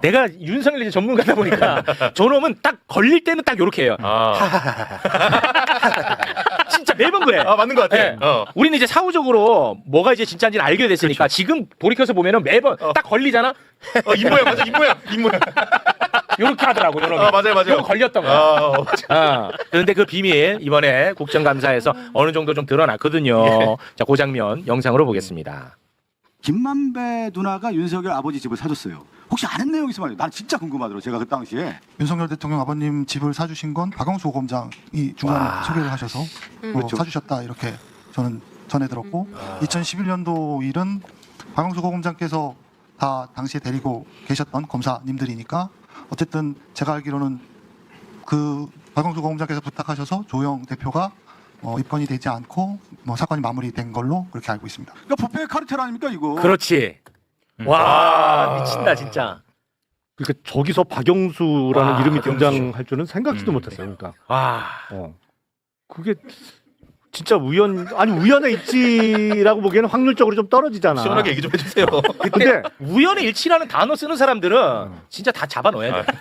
내가 윤석열 이제 전문가다 보니까 저놈은 딱 걸릴 때는 딱 요렇게 해요. 진짜 매번 그래. 맞는 것 같아. 네. 우리는 이제 사후적으로 뭐가 이제 진짜인지는 알게 됐으니까 그렇죠. 지금 돌이켜서 보면은 매번 딱 걸리잖아. 입모양 맞아, 입모양. 요렇게 하더라고. 맞아요. 이거 걸렸던 거야. 그런데 그 비밀 이번에 국정감사에서 어느 정도 좀 드러났거든요. 예. 자, 그 장면 영상으로 보겠습니다. 김만배 누나가 윤석열 아버지 집을 사줬어요. 혹시 아는 내용 있으면 난 진짜 궁금하더라고. 제가 그 당시에 윤석열 대통령 아버님 집을 사주신 건 박영수 고검장이 중간 소개를 하셔서 그렇죠. 사주셨다 이렇게 저는 전해 들었고 2011년도 일은 박영수 고검장께서 다 당시에 데리고 계셨던 검사님들이니까 어쨌든 제가 알기로는 그 박영수 고검장께서 부탁하셔서 조영 대표가 입건이 되지 않고 사건이 마무리된 걸로 그렇게 알고 있습니다. 그러니까 부패 카르텔 아닙니까 이거? 그렇지. 와 미친다 진짜. 그러니까 저기서 박영수라는 와, 이름이 박영수. 등장할 줄은 생각지도 못했어요. 그러니까 와. 그게 진짜 우연의 일치라고 보기에는 확률적으로 좀 떨어지잖아. 시원하게 얘기 좀 해주세요. 근데 우연의 일치라는 단어 쓰는 사람들은 진짜 다 잡아넣어야 돼.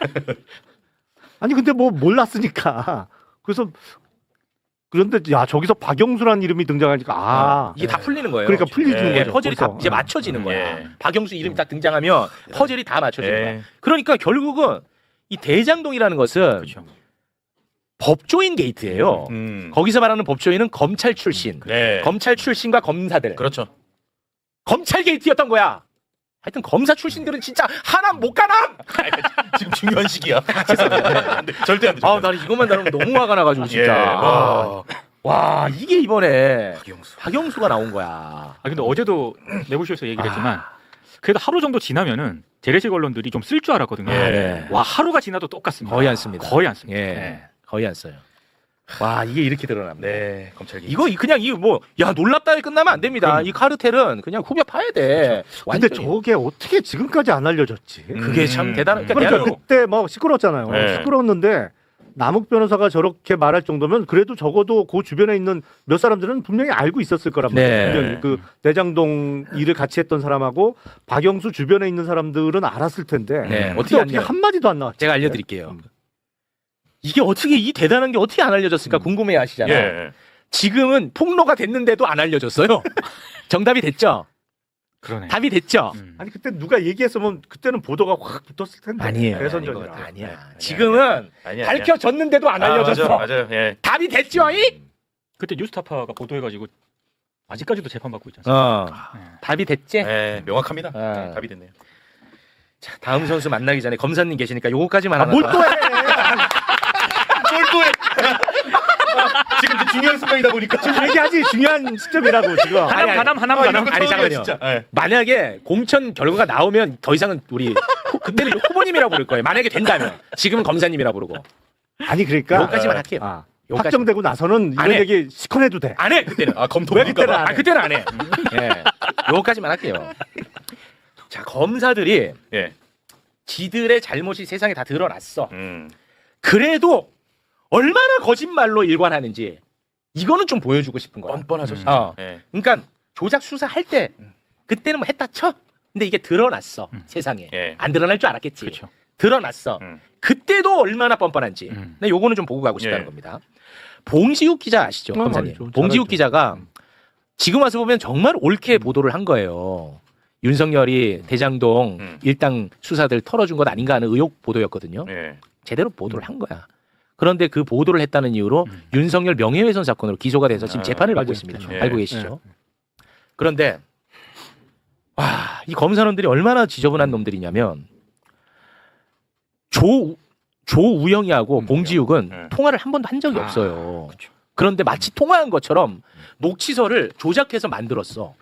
아니 근데 뭐 몰랐으니까 그래서 그런데 야 저기서 박영수라는 이름이 등장하니까 이게 다 풀리는 거예요. 그러니까 풀리는 예, 거죠. 퍼즐이 다 벌써. 이제 맞춰지는 거야. 예. 박영수 이름이 딱 등장하면 퍼즐이 다 맞춰지는 예. 거야. 그러니까 결국은 이 대장동이라는 것은 법조인 게이트예요. 거기서 말하는 법조인은 검찰 출신, 네. 검찰 출신과 검사들, 그렇죠. 검찰 게이트였던 거야. 하여튼 검사 출신들은 진짜 하남 못 가남. 지금 중요한 시기야. 죄송합니다. 안 돼. 절대 안 돼. 아, 나는 이것만 다루면 너무 화가 나가지고 진짜. 예. 와, 이게 이번에 박영수. 박영수가 나온 거야. 근데 어제도 내부쇼에서 얘기를 했지만 그래도 하루 정도 지나면은 재래식 언론들이 좀 쓸 줄 알았거든요. 예. 와 하루가 지나도 똑같습니다. 거의 안 씁니다. 거의 안 씁니다. 예, 네. 거의 안 써요. 와, 이게 이렇게 드러납니다. 네, 검찰 기. 이거 그냥 이거 뭐 야 놀랍다에 끝나면 안 됩니다. 이 카르텔은 그냥 후벼 파야 돼. 근데 완전히. 저게 어떻게 지금까지 안 알려졌지? 그게 참 대단한. 그러니까 대단한- 그때 막 시끄러웠잖아요. 네. 시끄러웠는데 남욱 변호사가 저렇게 말할 정도면 그래도 적어도 그 주변에 있는 몇 사람들은 분명히 알고 있었을 거란 말이에요. 네. 분명히 그 대장동 일을 같이 했던 사람하고 박영수 주변에 있는 사람들은 알았을 텐데 네, 어떻게 어떻게 한 마디도 안 나왔지? 제가 알려드릴게요. 이게 어떻게 이 대단한 게 어떻게 안 알려졌을까 궁금해 하시잖아요. 예. 지금은 폭로가 됐는데도 안 알려졌어요. 정답이 됐죠? 그러네. 답이 됐죠? 아니 그때 누가 얘기했으면 그때는 보도가 확 붙었을 텐데. 아니에요. 대선전이라. 아니야. 지금은 아니야. 밝혀졌는데도 안 알려졌어. 맞아요. 예. 답이 됐죠? 이? 그때 뉴스타파가 보도해가지고 아직까지도 재판받고 있지 않습니까? 답이 됐지? 예, 명확합니다. 아. 네, 답이 됐네요. 자, 다음 선수 만나기 전에 검사님 계시니까 요거까지만 하나. 뭘 더. 또 해? 뭘 또해? 지금 이제 중요한 순간이다 보니까. 지금 얘기하지 중요한 시점이라고 지금. 아니, 하남 이런 거 아니, 처음이야, 잠깐만요. 진짜. 예. 만약에 공천 결과가 나오면 더 이상은 우리 그때는 후보님이라고 부를 거예요. 만약에 된다면 지금은 검사님이라고 부르고. 아니 그러니까 요거까지만 할게요. 요거까지. 확정되고 나서는 안 이런 해. 얘기 시커내도 돼. 안 해. 그때는. 검토 왜 그때는 안 해? 그때는 안 해. 예. 요거까지만 할게요. 자, 검사들이 예. 지들의 잘못이 세상에 다 드러났어. 음. 그래도 얼마나 거짓말로 일관하는지 이거는 좀 보여주고 싶은 거야. 뻔뻔하죠, 진짜. 어. 예. 그러니까 조작 수사할 때 그때는 뭐 했다 쳐. 근데 이게 드러났어. 세상에. 예. 안 드러날 줄 알았겠지. 그렇죠. 드러났어. 그때도 얼마나 뻔뻔한지. 근데 요거는 좀 보고 가고 싶다는 예. 겁니다. 봉지욱 기자 아시죠? 검사님. 알죠. 잘 봉지욱 알죠. 기자가 지금 와서 보면 정말 옳게 보도를 한 거예요. 윤석열이 대장동 일당 수사들 털어준 것 아닌가 하는 의혹 보도였거든요. 예. 제대로 보도를 한 거야. 그런데 그 보도를 했다는 이유로 윤석열 명예훼손 사건으로 기소가 돼서 지금 재판을 받고 있습니다. 예. 알고 계시죠? 그런데 와, 이 검사원들이 얼마나 지저분한 놈들이냐면 조우영이하고 봉지욱은 예. 통화를 한 번도 한 적이 없어요. 그런데 마치 통화한 것처럼 녹취서를 조작해서 만들었어.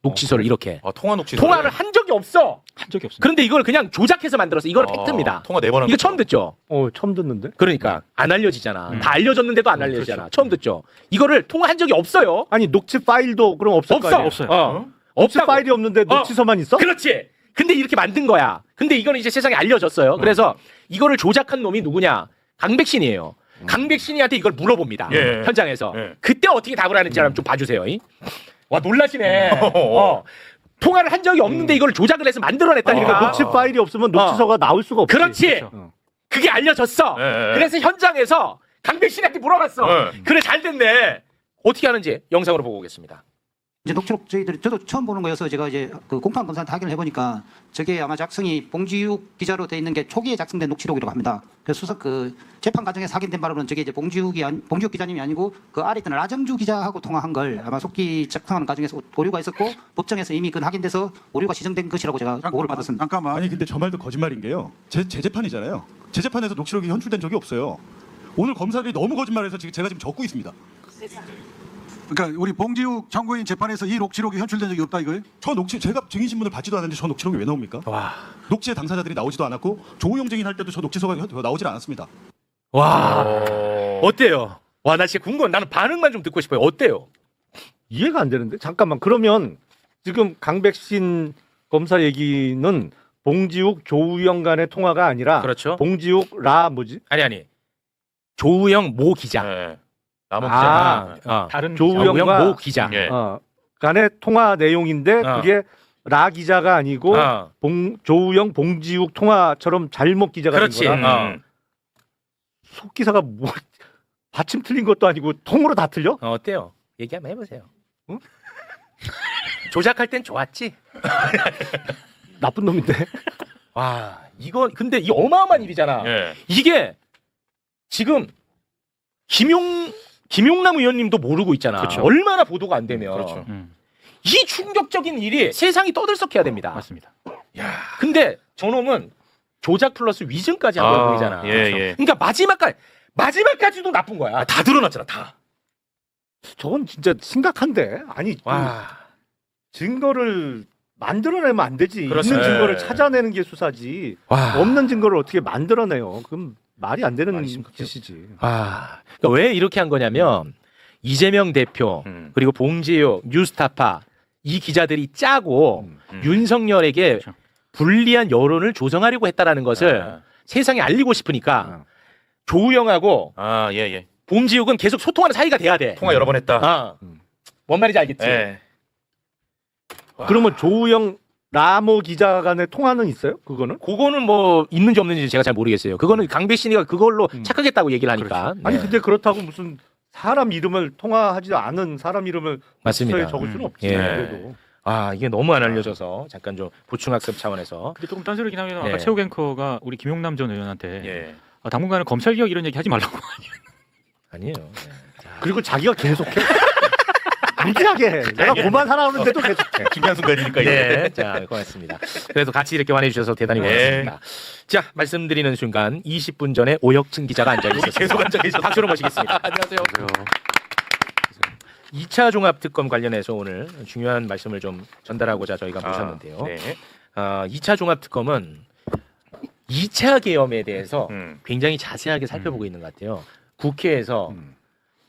녹취서를 이렇게. 통화 녹취. 통화를 한 적이 없어. 한 적이 없습니다. 그런데 이걸 그냥 조작해서 만들었어. 이거는 팩트입니다. 통화 4번 한 이거 처음 듣죠? 처음 듣는데. 그러니까 안 알려지잖아. 다 알려졌는데도 안 알려지잖아. 처음 듣죠? 이거를 통화한 적이 없어요. 아니 녹취 파일도 그럼 없을 거 없어. 아니야? 없어요. 녹취 없다고. 파일이 없는데 녹취서만 있어? 그렇지. 근데 이렇게 만든 거야. 근데 이거는 이제 세상에 알려졌어요. 그래서 이거를 조작한 놈이 누구냐? 강백신이에요. 강백신이한테 이걸 물어봅니다. 예. 현장에서. 예. 그때 어떻게 답을 하는지 좀 봐주세요. 와 놀라시네. 통화를 한 적이 없는데 이걸 조작을 해서 만들어냈다니까. 그러니까 녹취 파일이 없으면 녹취서가 나올 수가 없지. 그렇지. 그렇죠. 그게 알려졌어. 네. 그래서 현장에서 강백신한테 물어봤어. 네. 그래 잘 됐네. 어떻게 하는지 영상으로 보고 오겠습니다. 이제 녹취록 저도 처음 보는 거여서 제가 이제 그 공판 검사한테 확인을 해보니까 저게 아마 작성이 봉지욱 기자로 돼 있는 게 초기에 작성된 녹취록이라고 합니다. 그래서 수석 그 재판 과정에서 확인된 바로는 저게 이제 봉지욱 기자님이 아니고 그 아래 있던 라정주 기자하고 통화한 걸 아마 속기 작성하는 과정에서 오류가 있었고 법정에서 이미 그 확인돼서 오류가 지정된 것이라고 제가 보고를 받았습니다. 잠깐만. 아니 근데 저 말도 거짓말인 게요. 제 재판이잖아요. 제 재판에서 녹취록이 현출된 적이 없어요. 오늘 검사들이 너무 거짓말해서 제가 지금 적고 있습니다. 그러니까 우리 봉지욱 참고인 재판에서 이 녹취록이 현출된 적이 없다 이거예요? 제가 증인 신문을 받지도 않았는데 저 녹취록이 왜 나옵니까? 와. 녹취의 당사자들이 나오지도 않았고 조우영 증인 할 때도 저 녹취서가 나오질 않았습니다. 와. 어때요? 와, 나 진짜 궁금해. 나는 반응만 좀 듣고 싶어요. 어때요? 이해가 안 되는데 잠깐만 그러면 지금 강백신 검사 얘기는 봉지욱 조우영 간의 통화가 아니라 그렇죠. 봉지욱 라 뭐지? 아니. 조우영 모 기자. 네. 남은 아, 다른 조우영과 조우영 모 기자. 예. 간의 통화 내용인데 그게 라 기자가 아니고 조우영 봉지욱 통화처럼 잘못 기자가 된 그렇지. 거라. 속기사가 뭐 받침 틀린 것도 아니고 통으로 다 틀려? 어때요? 얘기 한번 해보세요. 응? 조작할 땐 좋았지. 나쁜 놈인데. 와, 이거 근데 이 어마어마한 일이잖아. 예. 이게 지금 김용남 의원님도 모르고 있잖아. 그렇죠. 얼마나 보도가 안 되면. 그렇죠. 이 충격적인 일이 세상이 떠들썩해야 됩니다. 맞습니다. 근데 저놈은 조작 플러스 위증까지 한 거 보이잖아. 예. 그러니까 마지막까지도 나쁜 거야. 다 드러났잖아, 다. 저건 진짜 심각한데. 아니 와. 증거를 만들어내면 안 되지. 그렇습니다. 있는 증거를 예. 찾아내는 게 수사지. 와. 없는 증거를 어떻게 만들어내요? 그럼 말이 안 되는 말이 심각해요. 짓이지. 아, 그러니까 왜 이렇게 한 거냐면 이재명 대표 그리고 봉지욱, 뉴스타파 이 기자들이 짜고 윤석열에게 그렇죠. 불리한 여론을 조성하려고 했다라는 것을 세상에 알리고 싶으니까 조우영하고 예. 봉지욱은 계속 소통하는 사이가 돼야 돼. 통화 여러 번 했다. 뭔 말인지 알겠지? 예. 그러면 조우영 라모 기자 간의 통화는 있어요? 그거는? 그거는 뭐 있는지 없는지 제가 잘 모르겠어요. 그거는 강백신이가 그걸로 착각했다고 얘기를 하니까. 그렇죠. 아니 네. 근데 그렇다고 무슨 사람 이름을 통화하지 않은 사람 이름을 맞습니다. 수사에 적을 수는 없지. 예. 그래도. 아, 이게 너무 안 알려져서 잠깐 좀 보충학습 차원에서. 근데 조금 딴소리긴 하면 네. 아까 최욱 앵커가 우리 김용남 전 의원한테 예. 당분간은 검찰 개혁 이런 얘기 하지 말라고. 아니에요. 네. 그리고 자기가 계속해. 무지하게 해. 내가 고만 하라는데도 계속해. 중요한 순간이니까 이게. 네, 자, 고맙습니다. 그래도 같이 이렇게 환해주셔서 대단히 네. 고맙습니다. 자, 말씀드리는 순간 20분 전에 오혁진 기자가 앉아있었습니다. 계속 앉아 계셨어요. 박수로 모시겠습니다. 안녕하세요. 2차 종합특검 관련해서 오늘 중요한 말씀을 좀 전달하고자 저희가 모셨는데요. 네. 2차 종합특검은 2차 계엄에 대해서 음. 굉장히 자세하게 살펴보고 있는 것 같아요. 국회에서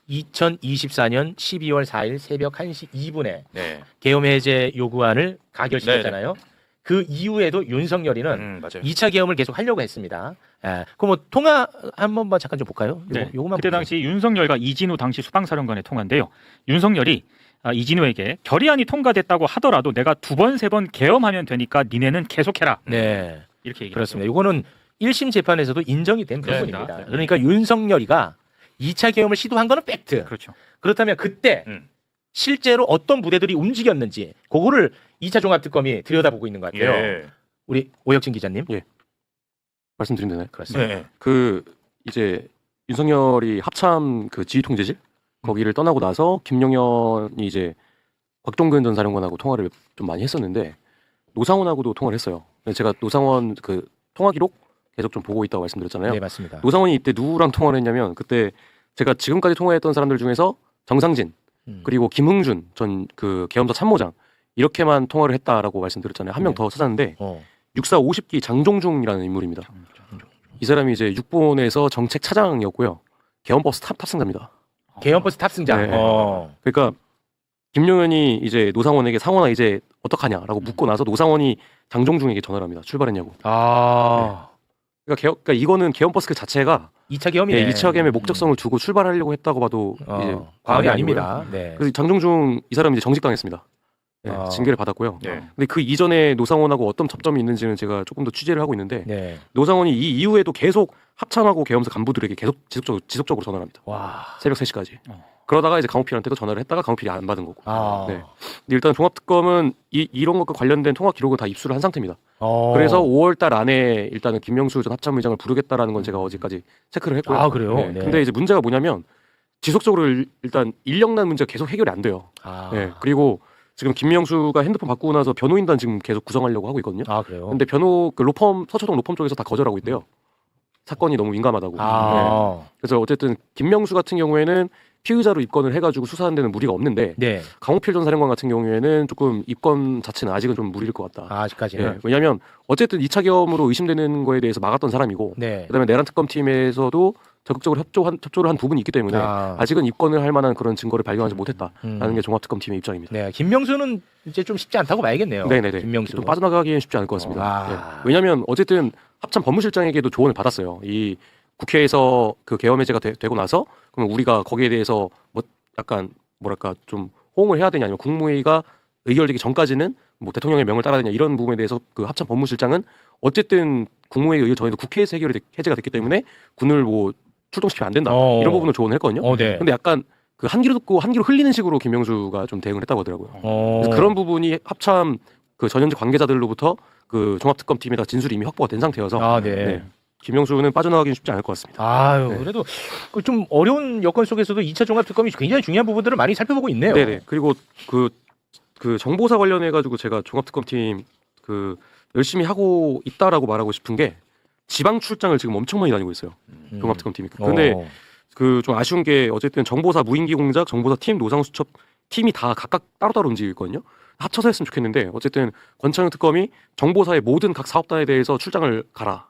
2024년 12월 4일 새벽 1시 2분에 네. 계엄 해제 요구안을 가결시켰잖아요. 그 이후에도 윤석열이는 맞아요. 2차 계엄을 계속 하려고 했습니다. 예. 그럼 뭐 통화 한 번만 잠깐 좀 볼까요? 네. 요거만 그때 볼게요. 당시 윤석열과 이진우 당시 수방사령관의 통화인데요. 윤석열이 이진우에게 결의안이 통과됐다고 하더라도 내가 2번, 3번 계엄하면 되니까 니네는 계속해라. 네. 이렇게 얘기했죠. 그렇습니다. 이거는 1심 재판에서도 인정이 된 네, 부분입니다. 네. 그러니까 윤석열이가 2차 계엄을 시도한 거는 팩트. 그렇죠. 그렇다면 그때 실제로 어떤 부대들이 움직였는지 그거를 2차 종합특검이 들여다보고 있는 것 같아요. 예. 우리 오혁진 기자님. 예. 말씀드리면 되나요? 그렇습니다. 네. 그 이제 윤석열이 합참 그 지휘통제실 거기를 떠나고 나서 김용현이 이제 곽종근 전 사령관하고 통화를 좀 많이 했었는데 노상원하고도 통화를 했어요. 근데 제가 노상원 그 통화 기록 계속 좀 보고 있다고 말씀드렸잖아요. 네, 맞습니다. 노상원이 이때 누구랑 통화를 했냐면 그때 제가 지금까지 통화했던 사람들 중에서 정상진 그리고 김흥준 전 그 계엄사 참모장 이렇게만 통화를 했다라고 말씀드렸잖아요. 한 명 더 찾았는데 64 50기 장종중이라는 인물입니다. 이 사람이 이제 육본에서 정책 차장이었고요. 계엄버스 탑승자입니다. 계엄버스 탑승자. 네. 그러니까 김용현이 이제 노상원에게 상원아 이제 어떡하냐라고 묻고 나서 노상원이 장종중에게 전화를 합니다. 출발했냐고. 그러니까 이거는 계엄버스 그 자체가 2차 계엄이네. 네, 2차 계엄의 목적성을 두고 출발하려고 했다고 봐도 이제 과언이 아니고요. 아닙니다. 네. 그래서 장종중 이 사람이 이제 정직당했습니다. 아. 징계를 받았고요. 네. 근데 그 이전에 노상원하고 어떤 접점이 있는지는 제가 조금 더 취재를 하고 있는데 네. 노상원이 이 이후에도 계속 합참하고 계엄사 간부들에게 계속 지속적으로 전화를 합니다. 와. 새벽 3시까지. 그러다가 이제 강호필한테도 전화를 했다가 강호필이 안 받은 거고. 아. 네. 근데 일단 종합특검은 이런 것과 관련된 통화 기록을 다 입수를 한 상태입니다. 그래서 5월달 안에 일단은 김명수 전 합참의장을 부르겠다라는 건 제가 어제까지 체크를 했고요. 아, 그래요? 네. 네. 근데 이제 문제가 뭐냐면 지속적으로 일단 인력난 문제가 계속 해결이 안 돼요. 아. 네. 그리고 지금 김명수가 핸드폰 바꾸고 나서 변호인단 지금 계속 구성하려고 하고 있거든요. 아, 그래요? 근데 서초동 로펌 쪽에서 다 거절하고 있대요. 사건이 너무 민감하다고. 아. 네. 그래서 어쨌든 김명수 같은 경우에는 피의자로 입건을 해가지고 수사하는 데는 무리가 없는데 네. 강호필 전 사령관 같은 경우에는 조금 입건 자체는 아직은 좀 무리일 것 같다. 아직까지는. 예, 왜냐하면 어쨌든 2차 계엄으로 의심되는 거에 대해서 막았던 사람이고 네. 그다음에 내란 특검팀에서도 적극적으로 협조를 한 부분이 있기 때문에 아직은 입건을 할 만한 그런 증거를 발견하지 못했다라는 게 종합특검팀의 입장입니다. 네. 김명수는 이제 좀 쉽지 않다고 봐야겠네요. 네네네. 김명수. 좀 빠져나가기엔 쉽지 않을 것 같습니다. 아. 예. 왜냐하면 어쨌든 합참 법무실장에게도 조언을 받았어요. 이 국회에서 그 계엄 해제가 되고 나서 그러면 우리가 거기에 대해서 뭐 약간 뭐랄까 좀 호응을 해야 되냐 아니면 국무회의가 의결되기 전까지는 뭐 대통령의 명을 따라야 되냐 이런 부분에 대해서 그 합참 법무실장은 어쨌든 국무회의 의결 전에도 국회에서 해제가 됐기 때문에 군을 뭐 출동시키면 안 된다 이런 부분을 조언을 했거든요. 네. 근데 약간 그 한 귀로 듣고 한 귀로 흘리는 식으로 김명수가 좀 대응을 했다고 하더라고요. 그래서 그런 부분이 합참 그 전현직 관계자들로부터 그 종합특검팀에다 진술이 이미 확보가 된 상태여서 아, 네. 네. 김명수는 빠져나가기는 쉽지 않을 것 같습니다. 아유, 네. 그래도 그 좀 어려운 여건 속에서도 2차 종합특검이 굉장히 중요한 부분들을 많이 살펴보고 있네요. 네네. 그리고 그 정보사 관련해 가지고 제가 종합특검팀 그 열심히 하고 있다라고 말하고 싶은 게 지방 출장을 지금 엄청 많이 다니고 있어요. 종합특검팀이. 근데 그 좀 아쉬운 게 어쨌든 정보사 무인기 공작, 정보사 팀, 노상수첩 팀이 다 각각 따로따로 움직이거든요. 합쳐서 했으면 좋겠는데 어쨌든 권창용 특검이 정보사의 모든 각 사업단에 대해서 출장을 가라.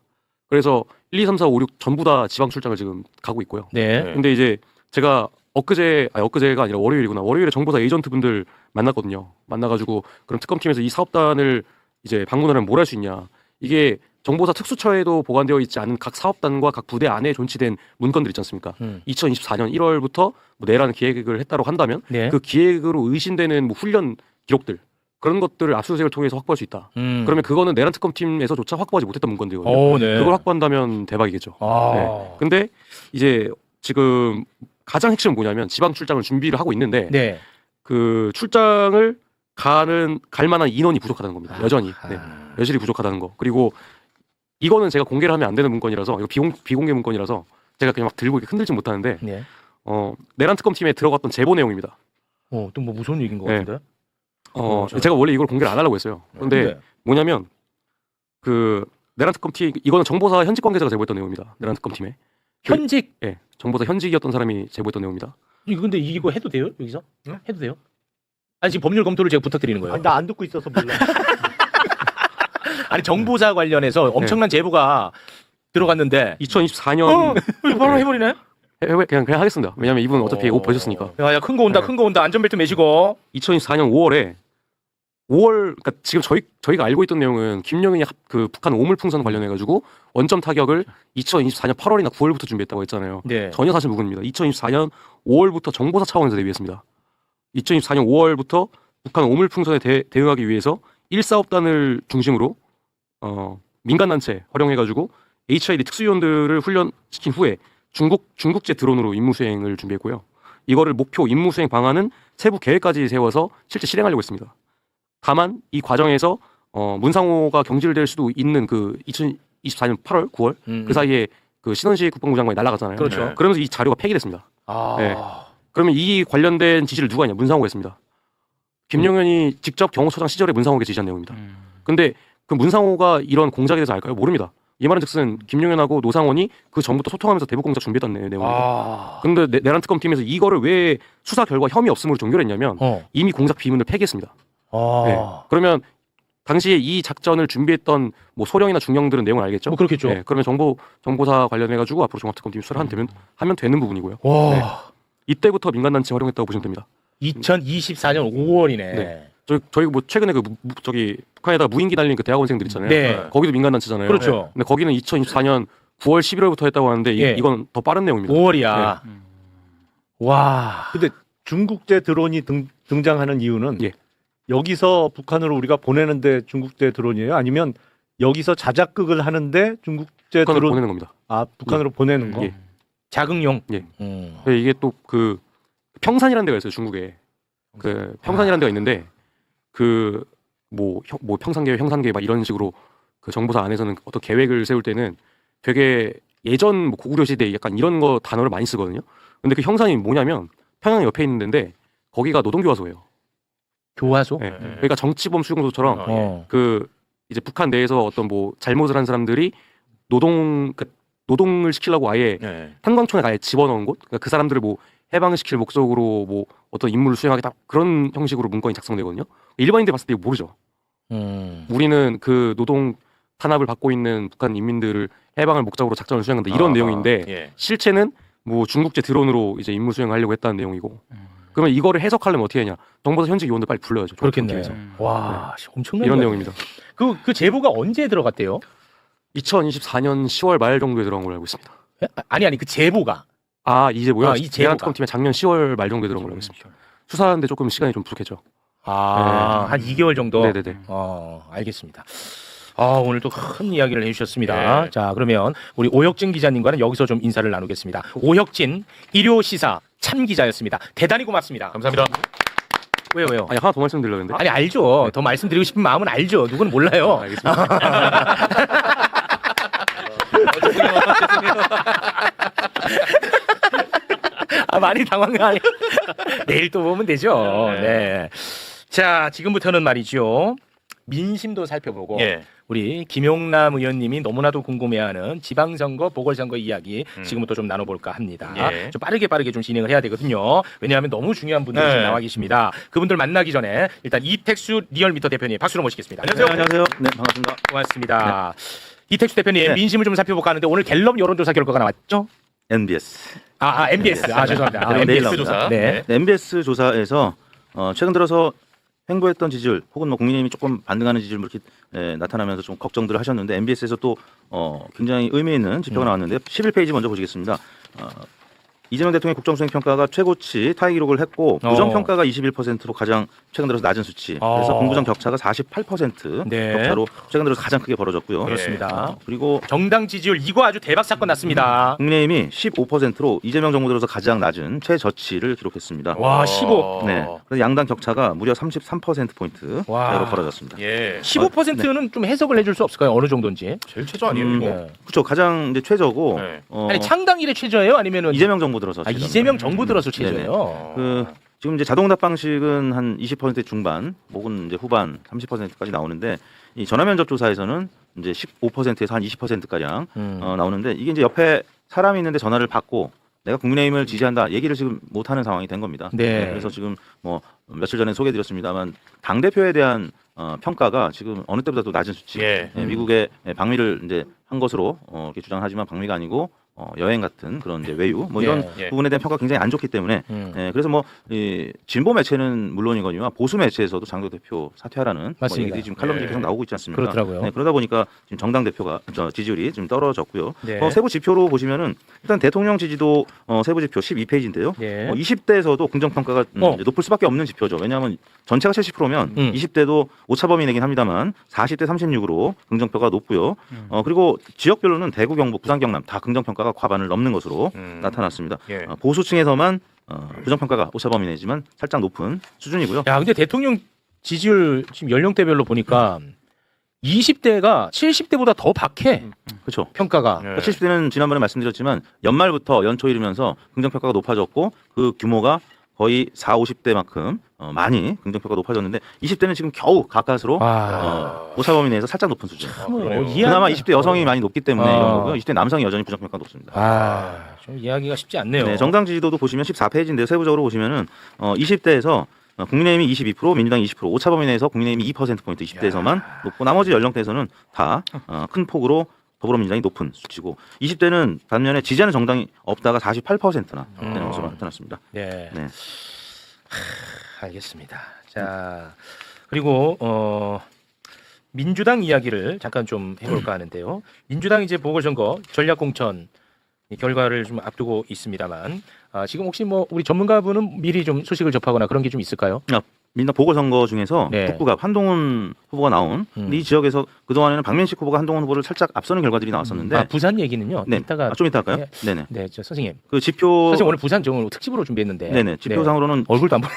그래서 1, 2, 3, 4, 5, 6 전부 다 지방 출장을 지금 가고 있고요. 네. 근데 이제 제가 엊그제가 아니라 월요일이구나. 월요일에 정보사 에이전트 분들 만났거든요. 만나가지고 그럼 특검팀에서 이 사업단을 이제 방문하면 뭘 할 수 있냐. 이게 정보사 특수처에도 보관되어 있지 않은 각 사업단과 각 부대 안에 존치된 문건들 있지 않습니까? 2024년 1월부터 뭐 내란 기획을 했다고 한다면 네. 그 기획으로 의심되는 뭐 훈련 기록들 그런 것들을 압수수색을 통해서 확보할 수 있다. 그러면 그거는 내란 특검팀에서조차 확보하지 못했던 문건들이거든요. 네. 그걸 확보한다면 대박이겠죠. 네. 근데 이제 지금 가장 핵심은 뭐냐면 지방 출장을 준비를 하고 있는데 네. 그 출장을 갈 만한 인원이 부족하다는 겁니다. 여전히 여실히 부족하다는 거. 그리고 이거는 제가 공개를 하면 안 되는 문건이라서 이거 비공개 문건이라서 제가 그냥 막 들고 흔들지 못하는데 네. 내란 특검팀에 들어갔던 제보 내용입니다. 또 뭐 무서운 얘기인 것 네. 같은데. 제가 원래 이걸 공개를 안 하려고 했어요. 근데 뭐냐면 그 내란 특검팀 이거는 정보사 현직 관계자가 제보했던 내용입니다. 내란 특검팀에 현직. 예, 정보사 현직이었던 사람이 제보했던 내용입니다. 이거 근데 이거 해도 돼요? 여기서? 해도 돼요? 아니 지금 법률 검토를 제가 부탁드리는 거예요. 나 안 듣고 있어서 몰라. 아니 정보사 관련해서 엄청난 제보가 들어갔는데 2024년 바로 해버리네? 그냥 하겠습니다. 왜냐면 이분 어차피 옷 벗었으니까. 야, 큰 거 온다, 큰 거 온다. 안전벨트 매시고. 2024년 5월 그러니까 지금 저희가 알고 있던 내용은 김영인이 그 북한 오물풍선 관련해 가지고 원점 타격을 2024년 8월이나 9월부터 준비했다고 했잖아요. 네. 전혀 사실 무근입니다. 2024년 5월부터 정보사 차원에서 대비했습니다. 2024년 5월부터 북한 오물풍선에 대응하기 위해서 1사업단을 중심으로 민간단체 활용해가지고 HID 특수요원들을 훈련시킨 후에 중국제 드론으로 임무수행을 준비했고요. 이거를 목표 임무수행 방안은 세부 계획까지 세워서 실제 실행하려고 했습니다. 다만 이 과정에서 문상호가 경질될 수도 있는 그 2024년 8월, 9월 그 사이에 그 신원식 국방부 장관이 날아갔잖아요. 그렇죠. 그러면서 이 자료가 폐기됐습니다. 네. 그러면 이 관련된 지시를 누가 했냐? 문상호가 했습니다. 김용현이 직접 경호처장 시절에 문상호에게 지시한 내용입니다. 근데 그 문상호가 이런 공작에 대해서 알까요? 모릅니다. 이 말은 즉슨 김용현하고 노상원이 그 전부터 소통하면서 대북 공작 준비했던 내용입니다. 근데 내란 특검팀에서 이거를 왜 수사 결과 혐의 없음으로 종결했냐면 이미 공작 비문을 폐기했습니다. 네. 그러면 당시에 이 작전을 준비했던 뭐 소령이나 중령들은 내용을 알겠죠? 뭐 그렇겠죠. 네. 그러면 정보사 관련해가지고 앞으로 종합특검팀이 수사를 하면 되는 부분이고요. 네. 이때부터 민간단체 활용했다고 보시면 됩니다. 2024년 5월이네. 네. 저희 뭐 최근에 저기 북한에다가 무인기 날린 그 대학원생들 있잖아요. 네. 거기도 민간단체잖아요. 그렇죠. 근데 거기는 2024년 9월 11월부터 했다고 하는데 이건 더 빠른 내용입니다. 5월이야. 네. 와. 근데 중국제 드론이 등장하는 이유는 예. 여기서 북한으로 우리가 보내는데 중국제 드론이에요? 아니면 여기서 자작극을 하는데 중국제 북한으로 드론 보내는 겁니다. 북한으로 보내는 거? 예. 자극용. 예. 이게 또 그 평산이라는 데가 있어요, 중국에. 그 평산이라는 데가 있는데 그 뭐 평산계획, 형산계획 막 이런 식으로 그 정보사 안에서는 어떤 계획을 세울 때는 되게 예전 뭐 고구려 시대 약간 이런 거 단어를 많이 쓰거든요. 근데 그 형산이 뭐냐면 평양 옆에 있는 데인데 거기가 노동교화소예요. 교화소? 네. 그러니까 정치범 수용소처럼 어. 그 이제 북한 내에서 어떤 뭐 잘못을 한 사람들이 노동을 시키려고 아예 네. 탄광촌에 아예 집어넣은 곳, 그러니까 그 사람들을 뭐 해방시킬 목적으로 뭐 어떤 임무를 수행하겠다 그런 형식으로 문건이 작성되거든요. 일반인들 봤을 때 이거 모르죠. 우리는 그 노동 탄압을 받고 있는 북한 인민들을 해방을 목적으로 작전을 수행한다 이런 내용인데 예. 실체는 뭐 중국제 드론으로 이제 임무 수행하려고 했다는 내용이고. 그러면 이거를 해석하려면 어떻게 하냐? 정보사 현직 요원들 빨리 불러야죠. 그렇겠네. 정보팀에서. 와, 엄청난 이런 거야. 내용입니다. 그 제보가 언제 들어갔대요? 2024년 10월 말 정도에 들어간 걸로 알고 있습니다. 아니 그 제보가. 이 제보요? 이 제보가. 대한특검팀에 작년 10월 말 정도에 들어간 걸로 알고 있습니다. 수사하는데 조금 시간이 좀 부족했죠. 한 2개월 정도. 네네네. 알겠습니다. 오늘도 큰 이야기를 해주셨습니다. 네. 자, 그러면 우리 오혁진 기자님과는 여기서 좀 인사를 나누겠습니다. 오혁진 일요시사 참기자였습니다. 대단히 고맙습니다. 감사합니다. 왜요? 아니 하나 더 말씀드리려는데. 아니 알죠. 더 말씀드리고 싶은 마음은 알죠. 누구는 몰라요. 알겠습니다. 많이 당황하네. 내일 또 보면 되죠. 네. 자, 지금부터는 말이죠. 민심도 살펴보고 예. 우리 김용남 의원님이 너무나도 궁금해하는 지방선거, 보궐선거 이야기 지금부터 좀 나눠볼까 합니다. 예. 좀 빠르게 좀 진행을 해야 되거든요. 왜냐하면 너무 중요한 분들이 네. 지금 나와 계십니다. 그분들 만나기 전에 일단 이택수 리얼미터 대표님 박수로 모시겠습니다. 안녕하세요. 네, 반갑습니다. 고맙습니다. 이택수 대표님 민심을 좀 살펴볼까 하는데 오늘 갤럽 여론조사 결과가 나왔죠? MBS. MBS. 죄송합니다. 네, MBS 내일 조사. 나옵니다. 네. 네, MBS 조사에서 최근 들어서 횡보했던 지지율 혹은 뭐 국민의힘이 조금 반등하는 지지율 이렇게 나타나면서 좀 걱정들을 하셨는데 MBS에서 또 굉장히 의미 있는 지표가 나왔는데 11페이지 먼저 보시겠습니다. 이재명 대통령의 국정수행 평가가 최고치 타이 기록을 했고 부정 평가가 21%로 가장 최근 들어서 낮은 수치. 그래서 긍부정 격차가 48% 네. 격차로 최근 들어서 가장 크게 벌어졌고요. 그렇습니다. 그리고 정당 지지율 이거 아주 대박 사건 났습니다. 국민의힘이 15%로 이재명 정부 들어서 가장 낮은 최저치를 기록했습니다. 와, 15. 네. 그래서 양당 격차가 무려 33%포인트 와. 대로 벌어졌습니다. 예. 15%는 좀 해석을 해줄 수 없을까요? 어느 정도인지? 제일 최저 아니에요, 이거? 네. 그렇죠. 가장 이제 최저고 네. 아니 창당 이래 최저예요? 아니면은 이재명 정부 들어서 최저입니다. 이재명 정부 들어서 최저예요. 지금 이제 자동응답 방식은 한 20% 중반, 혹은 이제 후반 30%까지 나오는데 이 전화면접 조사에서는 이제 15%에서 한 20% 가량 나오는데 이게 이제 옆에 사람이 있는데 전화를 받고 내가 국민의힘을 지지한다 얘기를 지금 못하는 상황이 된 겁니다. 네. 그래서 지금 뭐 며칠 전에 소개드렸습니다만 당 대표에 대한 평가가 지금 어느 때보다도 낮은 수치. 예. 미국에 방미를 이제 한 것으로 이렇게 주장하지만 방미가 아니고 여행 같은 그런 이제 외유 뭐 이런 예. 부분에 대한 평가가 굉장히 안 좋기 때문에 그래서 뭐 이 진보 매체는 물론이거니와 보수 매체에서도 장도 대표 사퇴하라는 뭐 맞습니다. 얘기들이 지금 칼럼들이 예. 계속 나오고 있지 않습니까? 그렇더라고요. 네, 그러다 보니까 지금 정당 대표가 지지율이 좀 떨어졌고요. 네. 세부 지표로 보시면은 일단 대통령 지지도 세부 지표 12페이지인데요. 네. 20대에서도 긍정 평가가 이제 높을 수밖에 없는 지표죠. 왜냐하면 전체가 70%면 20대도 오차범위내긴 합니다만 40대 36으로 긍정평가가 높고요. 그리고 지역별로는 대구, 경북, 부산, 경남 다 긍정평가가 과반을 넘는 것으로 나타났습니다. 예. 보수층에서만 부정평가가 오차범위 내지만 살짝 높은 수준이고요. 야, 근데 대통령 지지율 지금 연령대별로 보니까 20대가 70대보다 더 박해. 그렇죠. 평가가. 네. 70대는 지난번에 말씀드렸지만 연말부터 연초 이르면서 긍정평가가 높아졌고 그 규모가 거의 40, 50대만큼 많이 긍정평가가 높아졌는데 20대는 지금 겨우 가까스로 오차범위 내에서 살짝 높은 수준. 그나마 20대 여성이 많이 높기 때문에 이런 거고요. 20대 남성이 여전히 부정평가가 높습니다. 좀 이야기가 쉽지 않네요. 네, 정당 지지도도 보시면 14페이지인데요. 세부적으로 보시면은 20대에서 국민의힘이 22%, 민주당이 20%, 오차범위 내에서 국민의힘이 2%포인트 20대에서만 높고 나머지 연령대에서는 다 큰 폭으로 더불어민주당이 높은 수치고 20대는 반면에 지지하는 정당이 없다가 48%나 되는 것으로 나타났습니다. 네. 네. 알겠습니다. 자, 그리고 민주당 이야기를 잠깐 좀 해볼까 하는데요. 민주당 이제 보궐선거 전략공천 결과를 좀 앞두고 있습니다만 지금 혹시 뭐 우리 전문가분은 미리 좀 소식을 접하거나 그런 게 좀 있을까요? 민주당 보궐선거 중에서 네. 북부가 한동훈 후보가 나온 근데 이 지역에서 그동안에는 박민식 후보가 한동훈 후보를 살짝 앞서는 결과들이 나왔었는데 부산 얘기는요. 네. 이따가 좀 이따 할까요? 네. 네네. 네, 저 선생님. 그 지표 사실 오늘 부산 정을 특집으로 준비했는데. 네네. 지표상으로는 얼굴도 안 보여.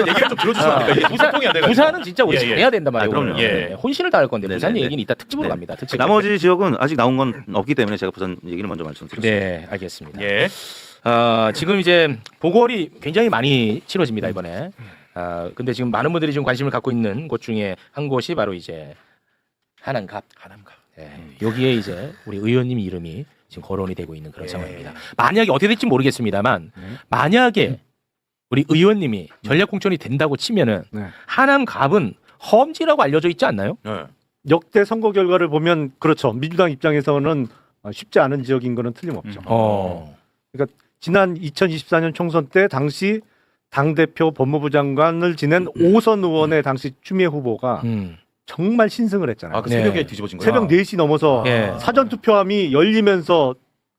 얘기를 좀 들어주시면 안 될까요? 이게 소통이 안 돼가지고. 부산은 진짜 우리 예, 예. 잘해야 된단 말이에요. 그럼요. 오늘. 예. 네, 혼신을 다할 건데 네네. 부산 네. 얘기는 이따 특집으로 네. 갑니다. 특집. 나머지 지역은 아직 나온 건 없기 때문에 제가 부산 얘기를 먼저 말씀드렸습니다. 네, 알겠습니다. 예. 지금 이제 보궐이 굉장히 많이 치러집니다 이번에. 근데 지금 많은 분들이 지금 관심을 갖고 있는 곳 중에 한 곳이 바로 이제 하남갑. 네, 여기에 이제 우리 의원님 이름이 지금 거론이 되고 있는 그런 상황입니다. 만약에 어떻게 될지 모르겠습니다만 만약에 우리 의원님이 전략 공천이 된다고 치면은 네. 하남갑은 험지라고 알려져 있지 않나요? 네. 역대 선거 결과를 보면 그렇죠. 민주당 입장에서는 쉽지 않은 지역인 거는 틀림없죠. 그러니까 지난 2024년 총선 때 당시 당대표 법무부 장관을 지낸 5선 의원의 당시 추미애 후보가 정말 신승을 했잖아요. 그 새벽에 네. 뒤집어진 거야. 새벽 4시 넘어서 네. 사전투표함이 열리면서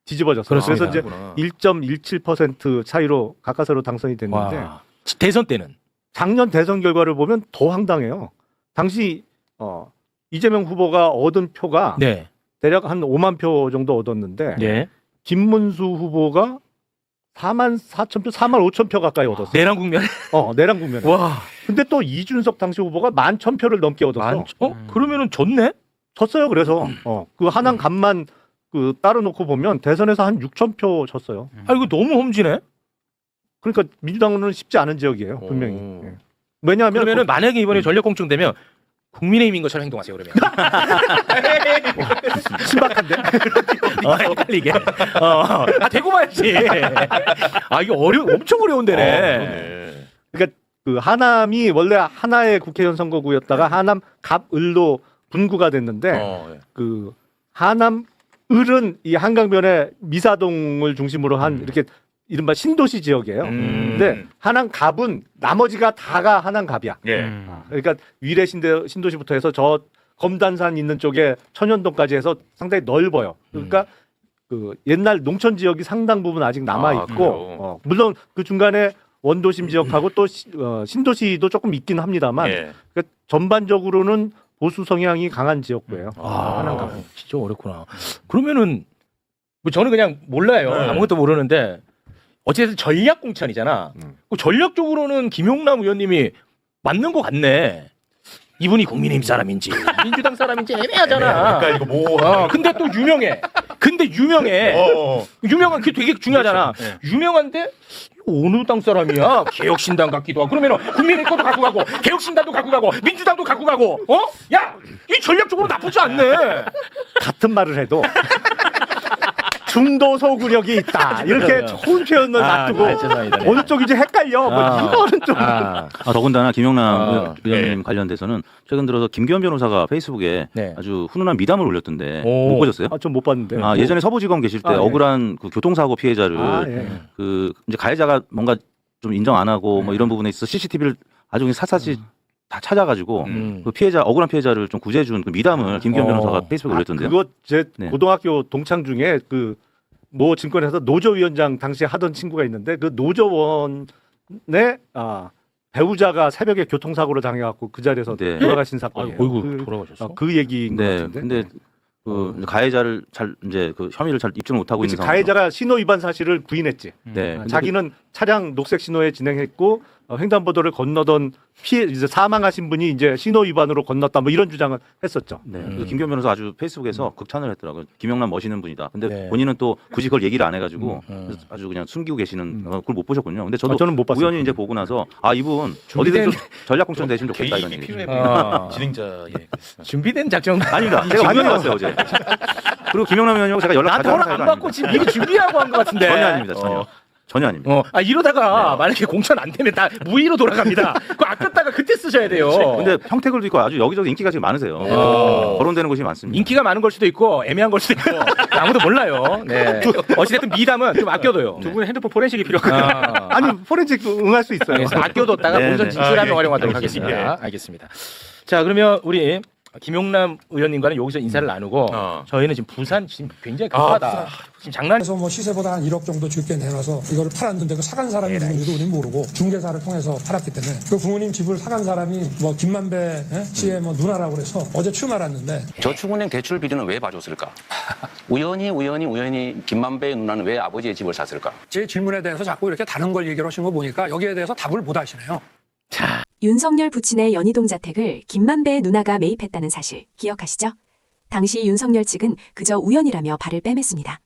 뒤집어졌어요. 그렇습니다. 그래서 이제 1.17% 차이로 가까스로 당선이 됐는데 와. 대선 때는 작년 대선 결과를 보면 더 황당해요. 당시 이재명 후보가 얻은 표가 네. 대략 한 5만 표 정도 얻었는데 네. 김문수 후보가 4만 4천 표, 4만 5천 표 가까이 얻었어요. 내란 국면. 내란 국면에. 와. 근데 또 이준석 당시 후보가 11,000표를 넘게 얻었어. 그러면은 졌네? 졌어요. 그래서 그 하남 간만 그 따로 놓고 보면 대선에서 한 6,000표 졌어요. 이거 너무 험지네. 그러니까 민주당은 쉽지 않은 지역이에요. 분명히. 예. 왜냐하면 그러면은 만약에 이번에 전략 공천 되면 국민의힘인 것처럼 행동하세요 그러면. 신박한데? 헷갈리게. 대고 봐야지. 이게 엄청 어려운 데네. 그러니까 그 하남이 원래 하나의 국회의원 선거구였다가 하남 갑을로 분구가 됐는데 그 하남 을은 이 한강변의 미사동을 중심으로 한 이렇게 이른바 신도시 지역이에요. 근데 하남 갑은 나머지가 다가 하남 갑이야. 예. 그러니까 위례 신도시부터 해서 저 검단산 있는 쪽에 천연동까지 해서 상당히 넓어요. 그러니까 그 옛날 농촌 지역이 상당 부분 아직 남아 있고 물론 그 중간에 원도심 지역하고 또 신도시도 조금 있긴 합니다만 그러니까 전반적으로는 보수 성향이 강한 지역구예요. 하남갑. 진짜 어렵구나. 그러면은 뭐 저는 그냥 몰라요. 아무것도 모르는데 어쨌든 전략 공천이잖아. 전략적으로는 김용남 의원님이 맞는 것 같네. 이분이 국민의힘 사람인지 민주당 사람인지 애매하잖아. 그러니까 이거 뭐. 근데 또 유명해. 유명한 게 되게 중요하잖아. 그렇죠. 유명한데 어느 당 사람이야? 개혁신당 같기도 하고. 그러면 국민의힘 것도 갖고 가고 개혁신당도 갖고 가고 민주당도 갖고 가고. 야, 이 전략적으로 나쁘지 않네. 같은 말을 해도 중도 소구력이 있다. 이렇게 좋은 표현을 놔두고 죄송합니다. 네. 어느 쪽인지 헷갈려. 이거는 좀 더군다나 김용남 의원님 관련돼서는 최근 들어서 김기현 변호사가 페이스북에 아주 훈훈한 미담을 올렸던데 못 보셨어요? 좀 못 봤는데. 예전에 서부지검 계실 때 억울한 그 교통사고 피해자를 그 이제 가해자가 뭔가 좀 인정 안 하고 뭐 이런 부분에 있어서 CCTV를 아주 그냥 샅샅이 다 찾아가지고 그 억울한 피해자를 좀 구제해준 그 미담을 김기현 변호사가 페이스북에 올렸던데요. 그거 제 고등학교 동창 중에 그 모 증권에서 노조위원장 당시에 하던 친구가 있는데 그 노조원의 배우자가 새벽에 교통사고로 당해갖고 그 자리에서 돌아가신 사건이에요. 돌아가셨어? 그 얘기인 것 같은데. 근데 그 가해자를 잘 그 혐의를 잘 입증을 못 하고 있는 상황. 가해자가 신호 위반 사실을 부인했지. 네. 자기는 차량 녹색 신호에 진행했고 횡단보도를 건너던 이제 사망하신 분이 이제 신호 위반으로 건넜다 뭐 이런 주장을 했었죠. 네. 그래서 김기현 변호사 아주 페이스북에서 극찬을 했더라고요. 김용남 멋있는 분이다. 근데 본인은 또 굳이 그걸 얘기를 안 해가지고 그래서 아주 그냥 숨기고 계시는 그걸 못 보셨군요. 근데 저는 못 봤어요. 우연히 이제 보고 나서 이분 어디든 전략 공천 되시면 좋겠다 이런 얘기. 진행자 준비된 작전 아닙니다. 제가 우연히 봤어요 어제. 그리고 김용남 의원님하고 제가 연락 나한테 허락 안 받고 지금 미리 준비하고 한 것 같은데. 전혀 아닙니다. 전혀 아닙니다. 이러다가 만약에 공천 안 되면 다 무의로 돌아갑니다. 그거 아꼈다가 그때 쓰셔야 돼요. 근데 평택을도 있고 아주 여기저기 인기가 지금 많으세요. 거론되는 곳이 많습니다. 인기가 많은 걸 수도 있고 애매한 걸 수도 있고 아무도 몰라요. 네. 어찌됐든 미담은 좀 아껴둬요. 두 분의 핸드폰 포렌식이 필요하거든요. 아니 포렌식 응할 수 있어요. 그래서 아껴뒀다가 본선 진출하면 활용하도록 하겠습니다. 알겠습니다. 자 그러면 우리 김용남 의원님과는 여기서 인사를 나누고 저희는 지금 부산 지금 굉장히 급하다. 지금 장난. 그래서 뭐 시세보다 한 1억 정도 적게 내놔서 이거를 팔았는데 그 사간 사람이 누군지도 우리는 모르고 중개사를 통해서 팔았기 때문에 그 부모님 집을 사간 사람이 뭐 김만배 씨의 뭐 누나라고 그래서 어제 처음 알았는데. 저축은행 대출 비리는 왜 봐줬을까? 우연히 김만배의 누나는 왜 아버지의 집을 샀을까? 제 질문에 대해서 자꾸 이렇게 다른 걸 얘기를 하시는 거 보니까 여기에 대해서 답을 못 하시네요. 윤석열 부친의 연희동 자택을 김만배의 누나가 매입했다는 사실 기억하시죠? 당시 윤석열 측은 그저 우연이라며 발을 빼맸습니다.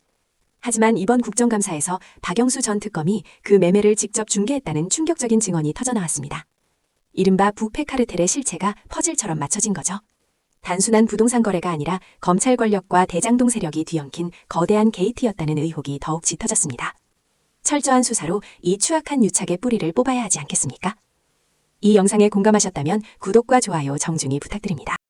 하지만 이번 국정감사에서 박영수 전 특검이 그 매매를 직접 중개했다는 충격적인 증언이 터져나왔습니다. 이른바 부패 카르텔의 실체가 퍼즐처럼 맞춰진 거죠. 단순한 부동산 거래가 아니라 검찰 권력과 대장동 세력이 뒤엉킨 거대한 게이트였다는 의혹이 더욱 짙어졌습니다. 철저한 수사로 이 추악한 유착의 뿌리를 뽑아야 하지 않겠습니까? 이 영상에 공감하셨다면 구독과 좋아요 정중히 부탁드립니다.